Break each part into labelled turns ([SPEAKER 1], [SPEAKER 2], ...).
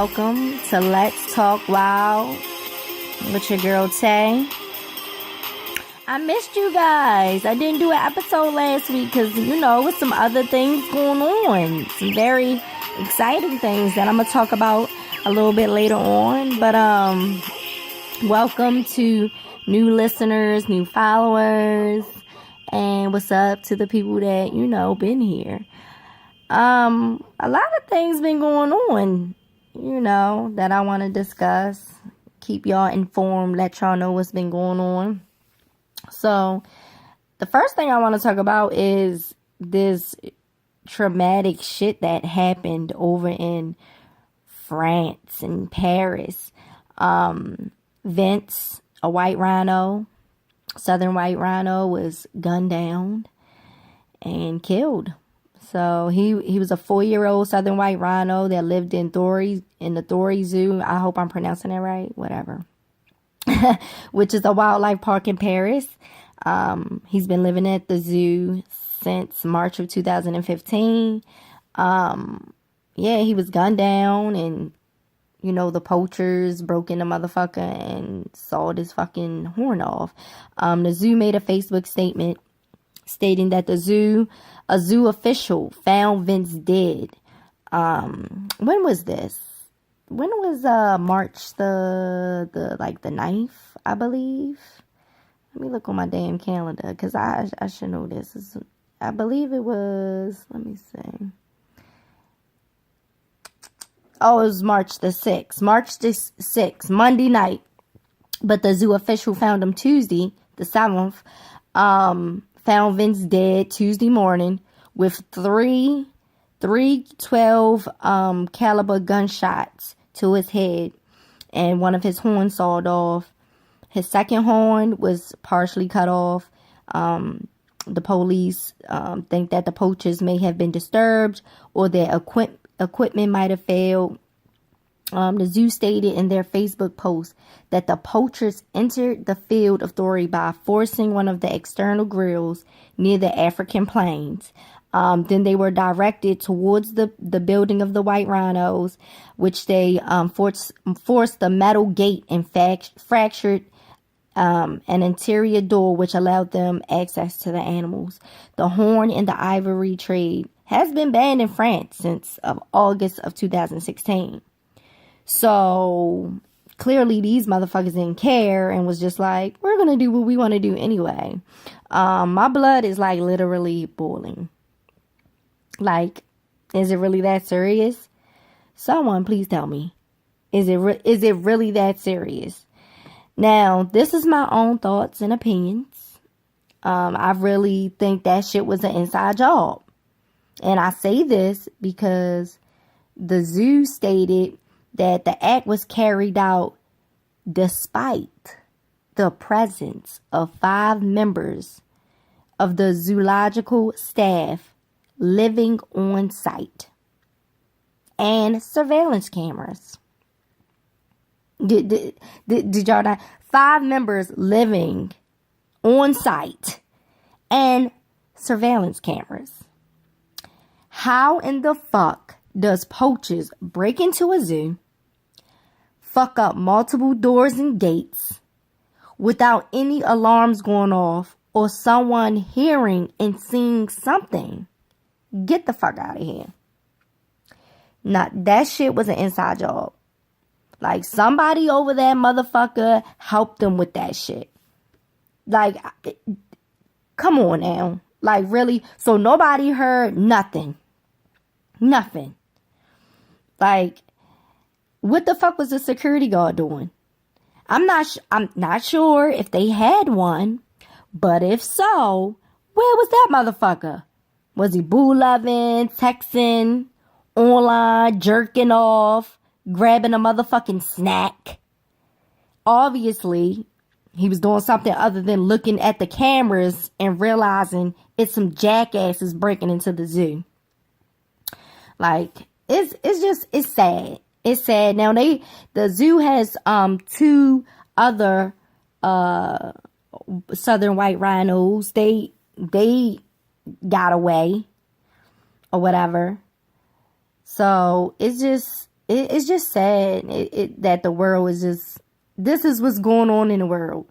[SPEAKER 1] welcome to Let's Talk Wild with your girl Tay. I missed you guys. I didn't do an episode last week because, with some other things going on. Some very exciting things that I'm going to talk about a little bit later on. But welcome to new listeners, new followers, and what's up to the people that, been here. A lot of things been going on, that I want to discuss. Keep y'all informed, let y'all know what's been going on. So, the first thing I want to talk about is this traumatic shit that happened over in France and Paris. Vince, a white rhino, southern white rhino, was gunned down and killed. So he was a 4-year-old southern white rhino that lived in the Thoiry Zoo. I hope I'm pronouncing that right. Whatever. Which is a wildlife park in Paris. He's been living at the zoo since March of 2015. He was gunned down and, the poachers broke in the motherfucker and sawed his fucking horn off. The zoo made a Facebook statement stating that a zoo official found Vince dead. When was this? When was March the 9th, I believe? Let me look on my damn calendar because I should know this. I believe it was, let me see. Oh, it was March the 6th. March the 6th, Monday night. But the zoo official found him Tuesday, the 7th. Found Vince dead Tuesday morning with three 12 caliber gunshots to his head and one of his horns sawed off. His second horn was partially cut off. The police think that the poachers may have been disturbed or their equipment might have failed. The zoo stated in their Facebook post that the poachers entered the field of Thoiry by forcing one of the external grills near the African plains. Then they were directed towards the building of the white rhinos, which they forced the metal gate and fractured an interior door, which allowed them access to the animals. The horn in the ivory trade has been banned in France since August of 2016. So clearly these motherfuckers didn't care and was just like, we're going to do what we want to do anyway. My blood is literally boiling. Is it really that serious? Someone please tell me. Is it really that serious? Now, this is my own thoughts and opinions. I really think that shit was an inside job. And I say this because the zoo stated that the act was carried out despite the presence of 5 members of the zoological staff living on site and surveillance cameras. Did y'all know? 5 members living on site and surveillance cameras. How in the fuck does poachers break into a zoo, fuck up multiple doors and gates without any alarms going off or someone hearing and seeing something? Get the fuck out of here. Now, that shit was an inside job. Somebody over that motherfucker helped them with that shit. Come on now. Really? So nobody heard nothing. Nothing. What the fuck was the security guard doing? I'm not sure if they had one, but if so, where was that motherfucker? Was he boo-loving, texting, online, jerking off, grabbing a motherfucking snack? Obviously, he was doing something other than looking at the cameras and realizing it's some jackasses breaking into the zoo. It's sad. It's sad. Now the zoo has 2 other southern white rhinos. They got away or whatever. So it's just it's just sad that the world is just, this is what's going on in the world.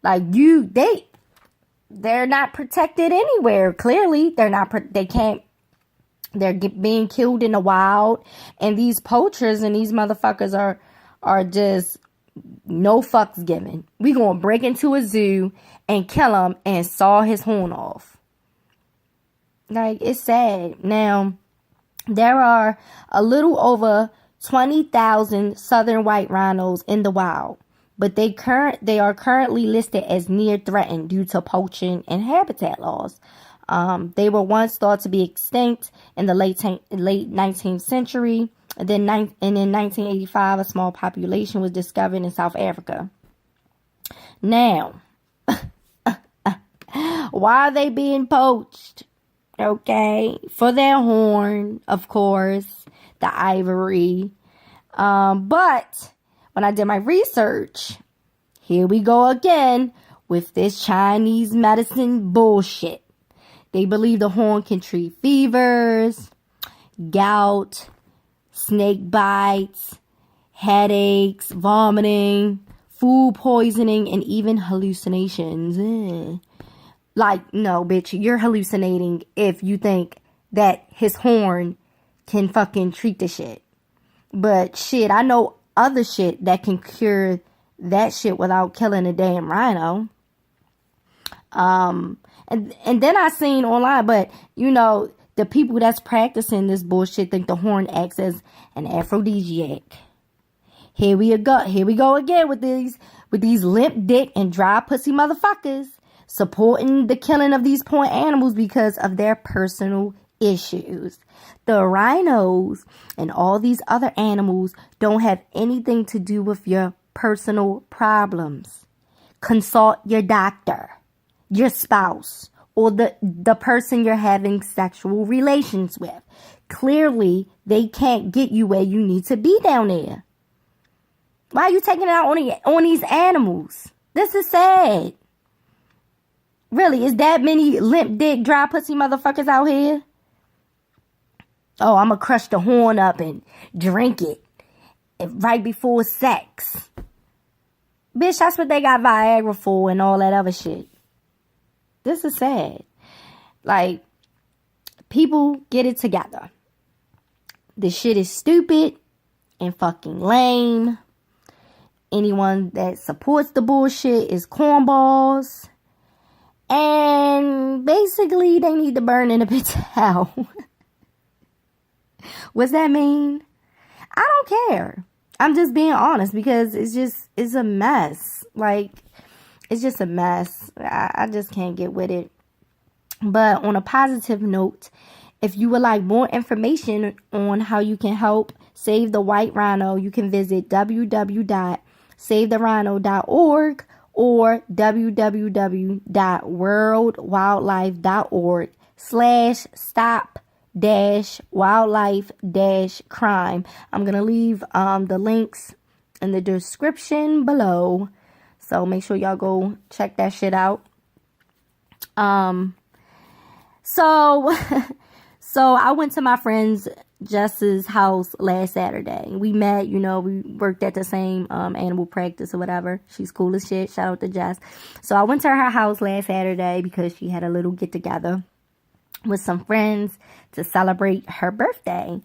[SPEAKER 1] Like, they're not protected anywhere. Clearly, they're being killed in the wild. And these poachers and these motherfuckers are just no fucks given. We gonna break into a zoo and kill him and saw his horn off. Like, it's sad. Now, there are a little over 20,000 southern white rhinos in the wild, but they are currently listed as near threatened due to poaching and habitat loss. They were once thought to be extinct in the late 19th century. And in 1985, a small population was discovered in South Africa. Now, why are they being poached? Okay, for their horn, of course, the ivory. But when I did my research, here we go again with this Chinese medicine bullshit. They believe the horn can treat fevers, gout, snake bites, headaches, vomiting, food poisoning, and even hallucinations. Like, no, bitch, you're hallucinating if you think that his horn can fucking treat the shit. But shit, I know other shit that can cure that shit without killing a damn rhino. And then I seen online, but you know, the people that's practicing this bullshit think the horn acts as an aphrodisiac. Here we go again with these limp dick and dry pussy motherfuckers supporting the killing of these poor animals because of their personal issues. The rhinos and all these other animals don't have anything to do with your personal problems. Consult your doctor, your spouse, or the person you're having sexual relations with. Clearly, they can't get you where you need to be down there. Why are you taking it out on these animals? This is sad. Really, is that many limp dick, dry pussy motherfuckers out here? Oh, I'm gonna crush the horn up and drink it right before sex. Bitch, that's what they got Viagra for and all that other shit. This is sad. Like, people, get it together. This shit is stupid and fucking lame. Anyone that supports the bullshit is cornballs. And basically, they need to burn in a bitch hell. What's that mean? I don't care. I'm just being honest because it's a mess. Like, it's just a mess. I just can't get with it. But on a positive note, if you would like more information on how you can help save the white rhino, you can visit www.savetherhino.org or www.worldwildlife.org/stop-wildlife-crime. I'm going to leave the links in the description below. So make sure y'all go check that shit out. So I went to my friend's Jess's house last Saturday. We met, we worked at the same animal practice or whatever. She's cool as shit. Shout out to Jess. So I went to her house last Saturday because she had a little get together with some friends to celebrate her birthday.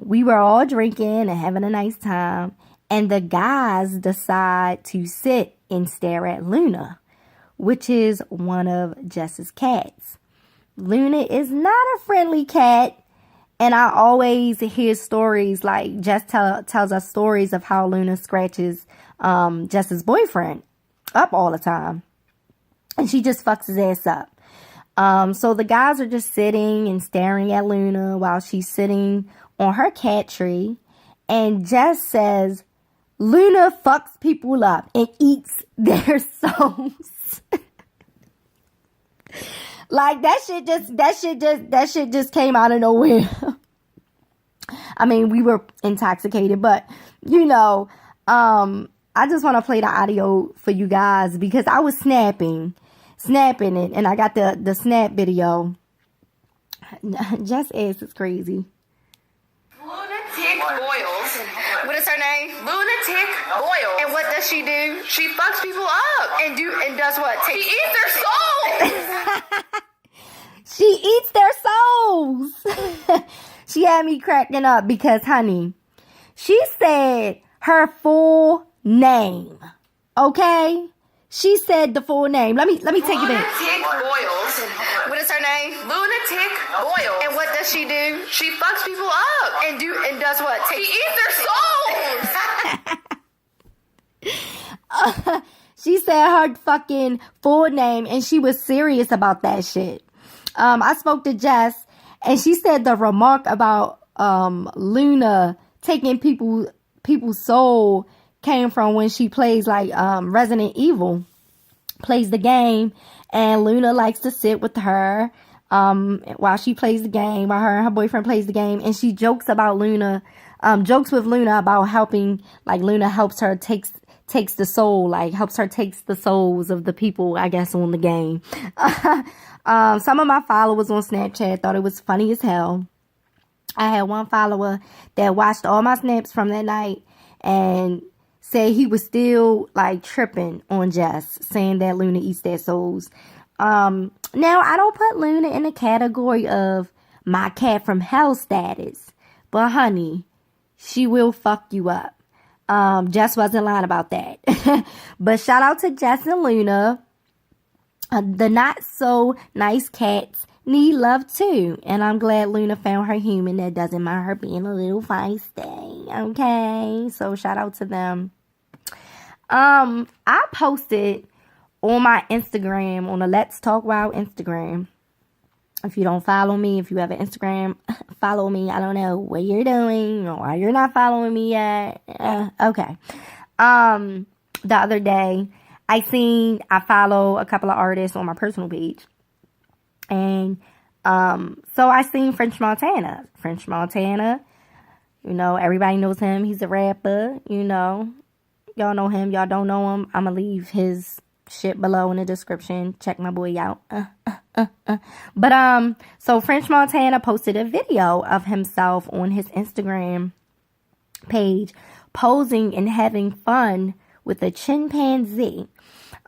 [SPEAKER 1] We were all drinking and having a nice time, and the guys decide to sit and stare at Luna, which is one of Jess's cats. Luna is not a friendly cat. And I always hear stories, like Jess tells us stories of how Luna scratches Jess's boyfriend up all the time. And she just fucks his ass up. So the guys are just sitting and staring at Luna while she's sitting on her cat tree. And Jess says, Luna fucks people up and eats their souls. Like, that shit just came out of nowhere. I mean, we were intoxicated, but, I just want to play the audio for you guys because I was snapping it, and I got the snap video. Just ass is crazy.
[SPEAKER 2] Lunatic!
[SPEAKER 1] Lunatic Boils. What is her name? Lunatic Boils. And what does she do? She fucks people up. And does what? She eats their souls. She eats their souls. She had me cracking up because, honey, she said her full name. Okay? She said the full name. Let me take it in. Lunatic Boils. What is her name? Lunatic Boils. And what does she do? She fucks people up. And does what? She eats their souls. She said her fucking full name, and she was serious about that shit. I spoke to Jess, and she said the remark about Luna taking people's soul came from when she plays like Resident Evil, plays the game, and Luna likes to sit with her while she plays the game, while her and her boyfriend plays the game, and she jokes with Luna about helping, like Luna helps her takes the soul, like helps her takes the souls of the people, I guess, on the game. Some of my followers on Snapchat thought it was funny as hell. I had one follower that watched all my snaps from that night and said he was still like tripping on Jess, saying that Luna eats their souls. Now I don't put Luna in the category of my cat from hell status, but honey, she will fuck you up. Jess wasn't lying about that. But shout out to Jess and Luna. The not so nice cats need love too, and I'm glad Luna found her human that doesn't mind her being a little feisty. Okay, so shout out to them. I posted on my Instagram, on the Let's Talk Wild Instagram. If you don't follow me, if you have an Instagram, follow me. I don't know what you're doing or why you're not following me yet. Okay. The other day, I follow a couple of artists on my personal page. And so I seen French Montana. French Montana, you know, everybody knows him. He's a rapper, you know. Y'all know him. Y'all don't know him. I'm going to leave his shit below in the description. Check my boy out. But so French Montana posted a video of himself on his Instagram page posing and having fun with a chimpanzee.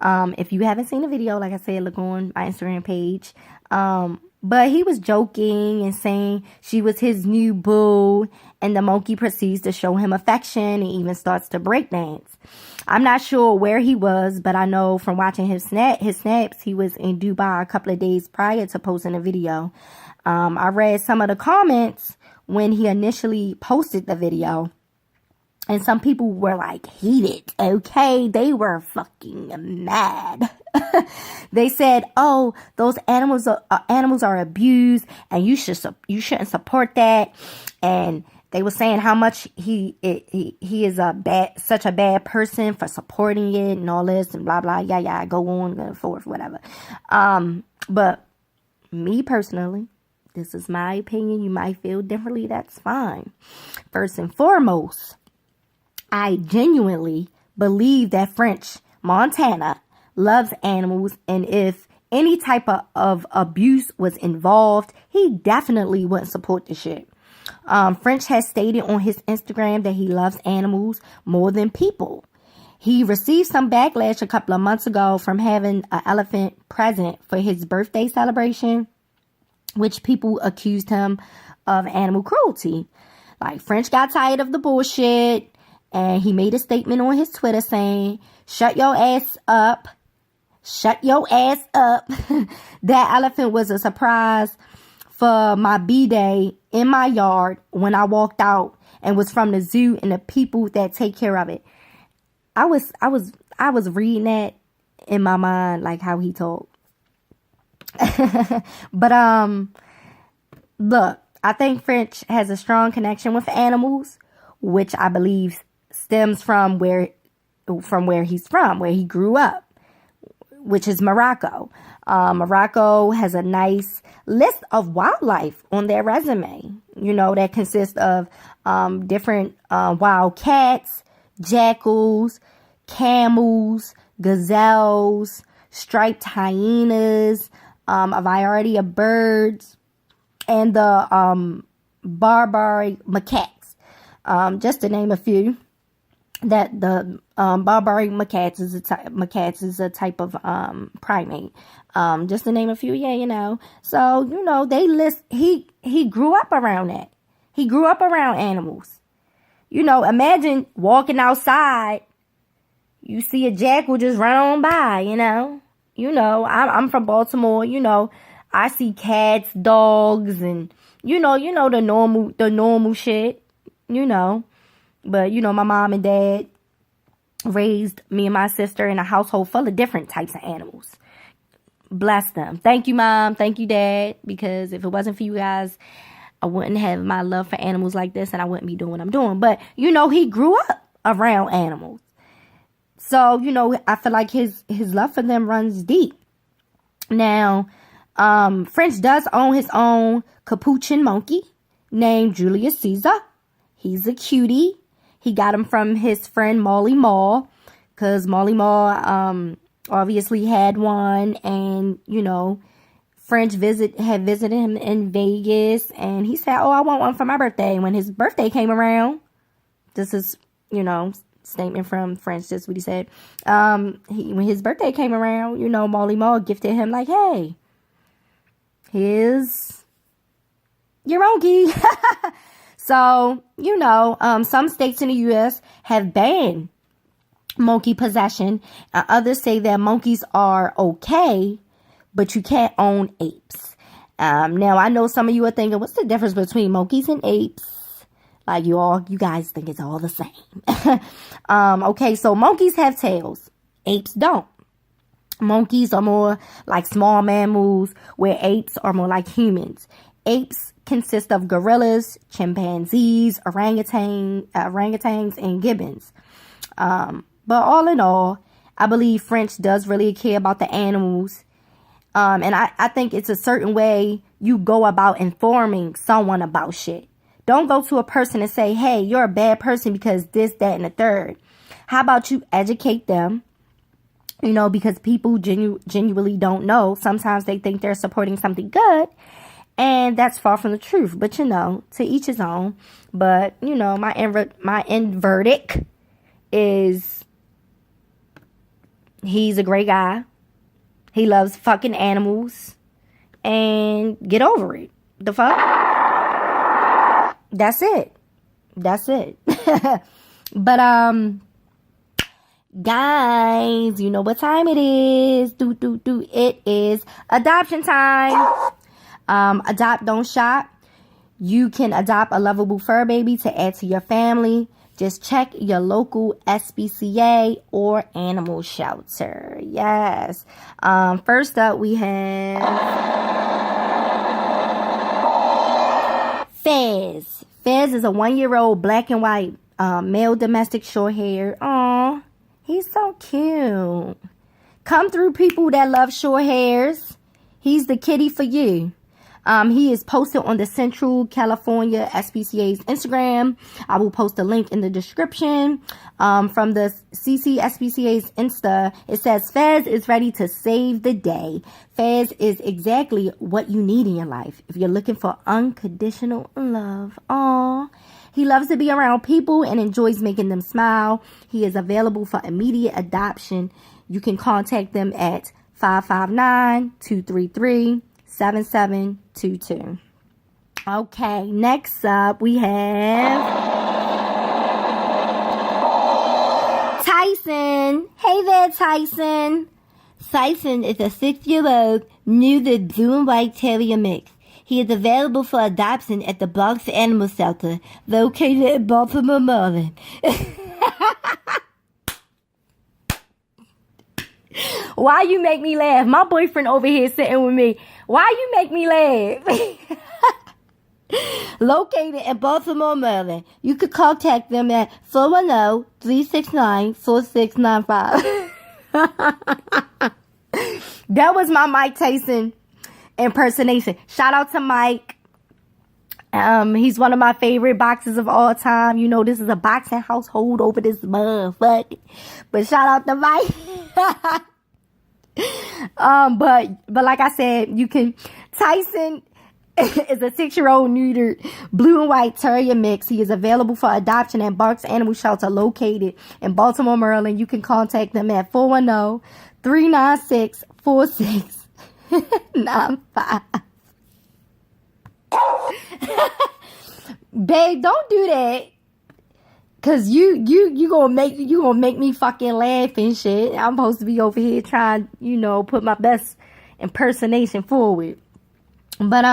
[SPEAKER 1] If you haven't seen the video, like I said, look on my Instagram page. But he was joking and saying she was his new boo, and the monkey proceeds to show him affection and even starts to break dance. I'm not sure where he was, but I know from watching his snaps, he was in Dubai a couple of days prior to posting the video. I read some of the comments when he initially posted the video, and some people were like heated. Okay, they were fucking mad. They said, "Oh, those animals are abused, and you shouldn't support that." And they were saying how much he is such a bad person for supporting it and all this and blah blah, yeah, go on, go forth, whatever. But me personally, this is my opinion. You might feel differently. That's fine. First and foremost, I genuinely believe that French Montana loves animals, and if any type of abuse was involved, he definitely wouldn't support the shit. French has stated on his Instagram that he loves animals more than people. He received some backlash a couple of months ago from having an elephant present for his birthday celebration, which people accused him of animal cruelty. Like, French got tired of the bullshit, and he made a statement on his Twitter saying, shut your ass up. Shut your ass up. That elephant was a surprise for my B-Day in my yard when I walked out, and was from the zoo and the people that take care of it. I was reading that in my mind, like how he talked. But look, I think French has a strong connection with animals, which I believe stems from where he's from, where he grew up, which is Morocco. Morocco has a nice list of wildlife on their resume, you know, that consists of different wild cats, jackals, camels, gazelles, striped hyenas, a variety of birds, and the barbary macaques. just to name a few. That the Barbary macaques is a type of primate. Just to name a few, yeah. So, they list he grew up around that. He grew up around animals. Imagine walking outside, you see a jackal just run on by, I'm from Baltimore, I see cats, dogs, and the normal shit, But, my mom and dad raised me and my sister in a household full of different types of animals. Bless them. Thank you, Mom. Thank you, Dad. Because if it wasn't for you guys, I wouldn't have my love for animals like this, and I wouldn't be doing what I'm doing. But, he grew up around animals. So, I feel like his love for them runs deep. Now, French does own his own capuchin monkey named Julius Caesar. He's a cutie. He got him from his friend Molly Mall, because Molly Mall obviously had one, and French had visited him in Vegas, and he said, "Oh, I want one for my birthday." When his birthday came around, this is statement from French. That's what he said. When his birthday came around, Molly Mall gifted him like, "Hey, here's your monkey." So, some states in the U.S. have banned monkey possession. Others say that monkeys are okay, but you can't own apes. Now, I know some of you are thinking, what's the difference between monkeys and apes? Like, you guys think it's all the same. Okay, so monkeys have tails. Apes don't. Monkeys are more like small mammals, where apes are more like humans. Apes consist of gorillas, chimpanzees, orangutans, and gibbons. But all in all, I believe French does really care about the animals. And I think it's a certain way you go about informing someone about shit. Don't go to a person and say, "Hey, you're a bad person because this, that, and the third." How about you educate them? Because people genuinely don't know. Sometimes they think they're supporting something good, and that's far from the truth. But, to each his own. But, my end verdict is he's a great guy. He loves fucking animals. And get over it. The fuck? That's it. But, guys, you know what time it is. It is adoption time. Adopt, don't shop. You can adopt a lovable fur baby to add to your family. Just check your local SPCA or animal shelter. Yes. First up, we have Fez. Fez is a 1-year-old black and white male domestic short hair. Aw, he's so cute. Come through, people that love short hairs. He's the kitty for you. He is posted on the Central California SPCA's Instagram. I will post a link in the description. From the CCSPCA's Insta, it says, Fez is ready to save the day. Fez is exactly what you need in your life if you're looking for unconditional love. Aww. He loves to be around people and enjoys making them smile. He is available for immediate adoption. You can contact them at 559-233-7722. Okay, next up we have Tyson. Hey there, Tyson. Tyson is a 6-year-old new to blue and white terrier mix. He is available for adoption at the Bronx Animal Shelter, located in Baltimore, Maryland. Why you make me laugh? My boyfriend over here sitting with me. Why you make me laugh? Located in Baltimore, Maryland. You could contact them at 410-369-4695. That was my Mike Tyson impersonation. Shout out to Mike. He's one of my favorite boxers of all time. You know, this is a boxing household over this motherfucker. But shout out to Mike. But like I said, you can Tyson is a 6-year-old neutered blue and white terrier mix. He is available for adoption at Barks Animal Shelter located in Baltimore, Maryland. You can contact them at 410-396-4695. Babe, don't do that. Cause you gonna make me fucking laugh and shit. I'm supposed to be over here trying, put my best impersonation forward. But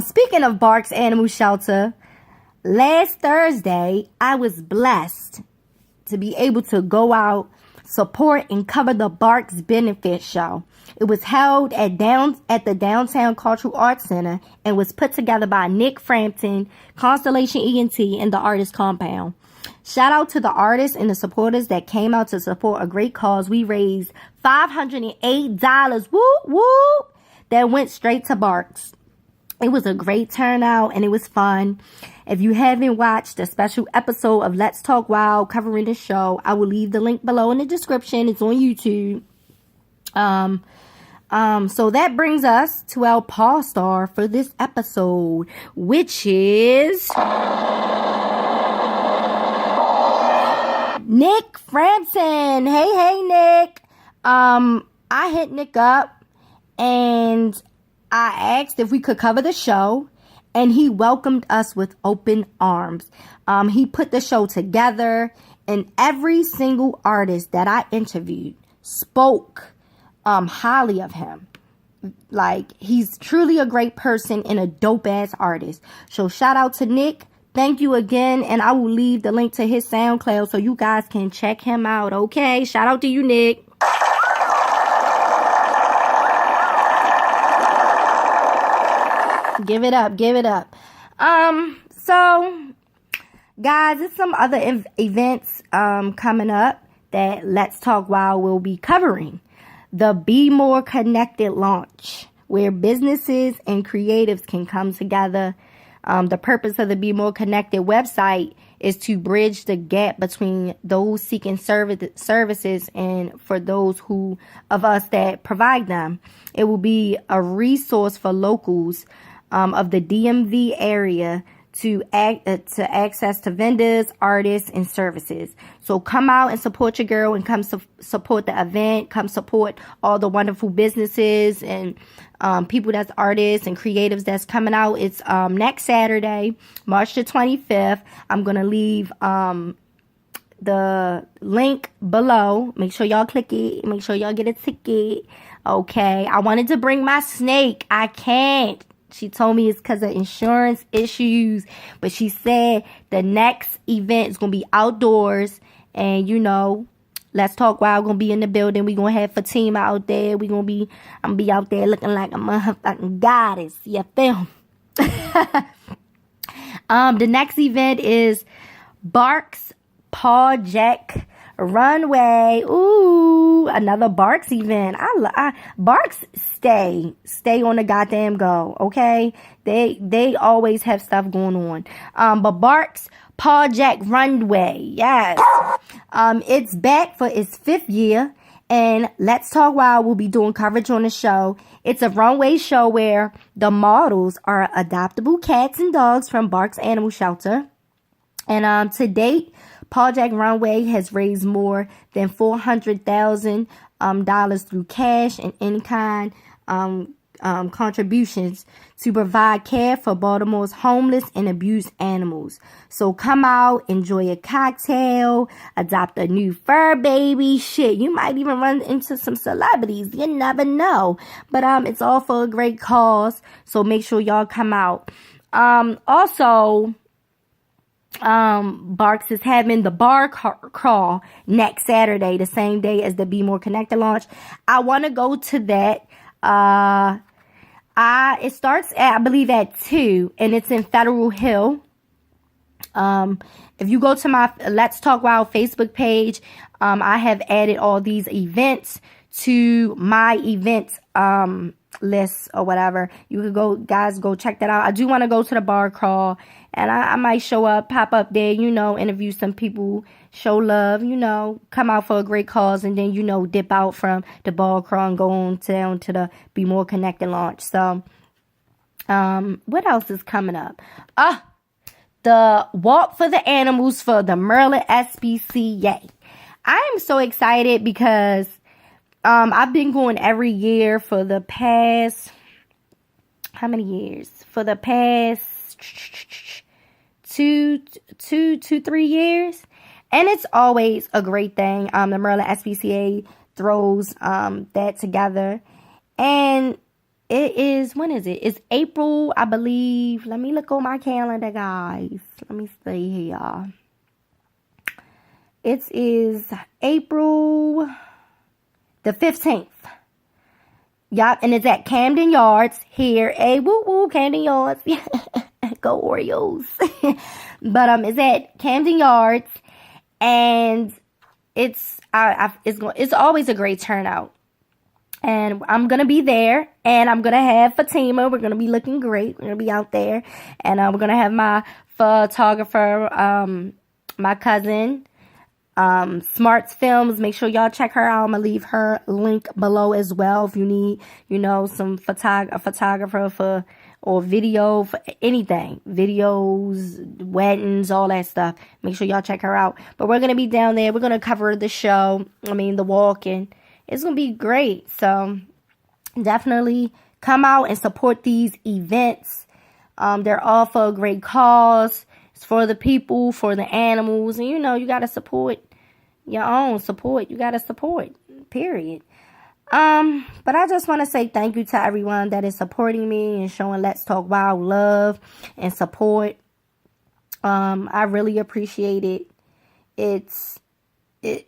[SPEAKER 1] speaking of Barks Animal Shelter, last Thursday I was blessed to be able to go out, support, and cover the Barks Benefit Show. It was held at the Downtown Cultural Arts Center and was put together by Nick Frampton, Constellation ENT, and the Artist Compound. Shout out to the artists and the supporters that came out to support a great cause. We raised $508. Whoop, whoop. That went straight to Barks. It was a great turnout and it was fun. If you haven't watched a special episode of Let's Talk Wild covering the show, I will leave the link below in the description. It's on YouTube. So that brings us to our Paw-star for this episode, which is Nick Frampton. Hey, Nick. I hit Nick up and I asked if we could cover the show, and he welcomed us with open arms. He put the show together, and every single artist that I interviewed spoke highly of him. Like, he's truly a great person and a dope ass artist. So shout out to Nick. Thank you again, and I will leave the link to his SoundCloud so you guys can check him out. Okay, shout out to you, Nick. Give it up. So guys, there's some other events coming up that Let's Talk Wild will be covering. The Be More Connected launch, where businesses and creatives can come together. The purpose of the Be More Connected website is to bridge the gap between those seeking services and for those of us that provide them. It will be a resource for locals of the DMV area to access to vendors, artists, and services. So come out and support your girl, and come support the event. Come support all the wonderful businesses and people that's artists and creatives that's coming out. It's next Saturday, March the 25th. I'm gonna leave the link below. Make sure y'all click it. Make sure y'all get a ticket. Okay. I wanted to bring my snake. I can't. She told me it's because of insurance issues, but she said the next event is going to be outdoors, and Let's Talk Wild going to be in the building. We going to have Fatima out there. I'm going to be out there looking like a motherfucking goddess. You feel? The next event is Barks Paw Jack Runway. Ooh, another Barks event. Barks stay on the goddamn go. Okay, they always have stuff going on. But Barks Paw Jack Runway, yes. It's back for its 5th year, and Let's Talk Wild will be doing coverage on the show. It's a runway show where the models are adoptable cats and dogs from Barks Animal Shelter. And to date, Paw Jack Runway has raised more than $400,000 through cash and in-kind contributions to provide care for Baltimore's homeless and abused animals. So come out, enjoy a cocktail, adopt a new fur baby. Shit, you might even run into some celebrities. You never know. But it's all for a great cause. So make sure y'all come out. Also, Barks is having the bar crawl next Saturday, the same day as the Be More Connected launch. I want to go to that. It starts at, I believe, at 2, and it's in Federal Hill. If you go to my Let's Talk Wild Facebook page, I have added all these events to my events list or whatever. You could go check that out. I do want to go to the bar crawl, and I might pop up there, interview some people, show love, come out for a great cause, and then, dip out from the bar crawl and go on down to the Be More Connected launch. So What else is coming up? The walk for the animals for the Maryland SPCA. I am so excited because I've been going every year for the past, how many years? For the past 3 years. And it's always a great thing. The Maryland SPCA throws that together. And it is, when is it? It's April, I believe. Let me look on my calendar, guys. Let me see here. It is April the 15th. Yup, and it's at Camden Yards here. Hey, woo woo, Camden Yards. Go Orioles. But it's at Camden Yards, and it's always a great turnout. And I'm going to be there, and I'm going to have Fatima. We're going to be looking great. We're going to be out there, and we're going to have my photographer, my cousin, Smarts Films. Make sure y'all check her out. I'm going to leave her link below as well if you need, some a photographer for, or video for anything. Videos, weddings, all that stuff. Make sure y'all check her out. But we're going to be down there. We're going to cover the show. The walk, and it's going to be great. So definitely come out and support these events. They're all for a great cause. It's for the people, for the animals. And, you got to support your own. Support. You got to support. Period. But I just want to say thank you to everyone that is supporting me and showing Let's Talk Wild love and support. I really appreciate it.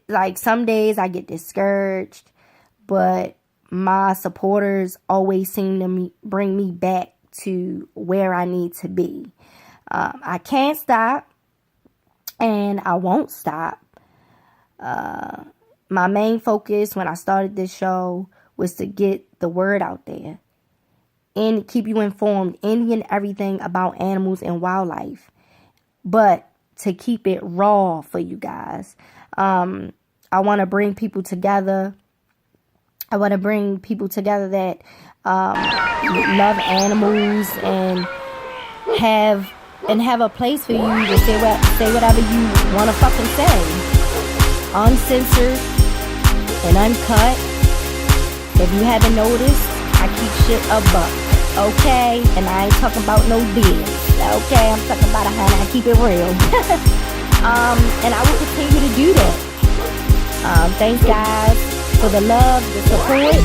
[SPEAKER 1] Like some days I get discouraged, but my supporters always seem to bring me back to where I need to be. I can't stop, and I won't stop. My main focus when I started this show was to get the word out there and keep you informed, any and everything about animals and wildlife, but to keep it raw for you guys. I want to bring people together. I want to bring people together that love animals and have a place for you to say whatever you want to fucking say, uncensored and uncut. If you haven't noticed, I keep shit a buck, okay? And I ain't talking about no deals, okay? I'm talking about I keep it real. And I will continue to do that. Thanks, guys, for the love, the support.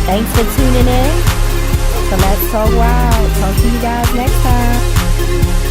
[SPEAKER 1] Thanks for tuning in. So Let's Talk Wild. Talk to you guys next time.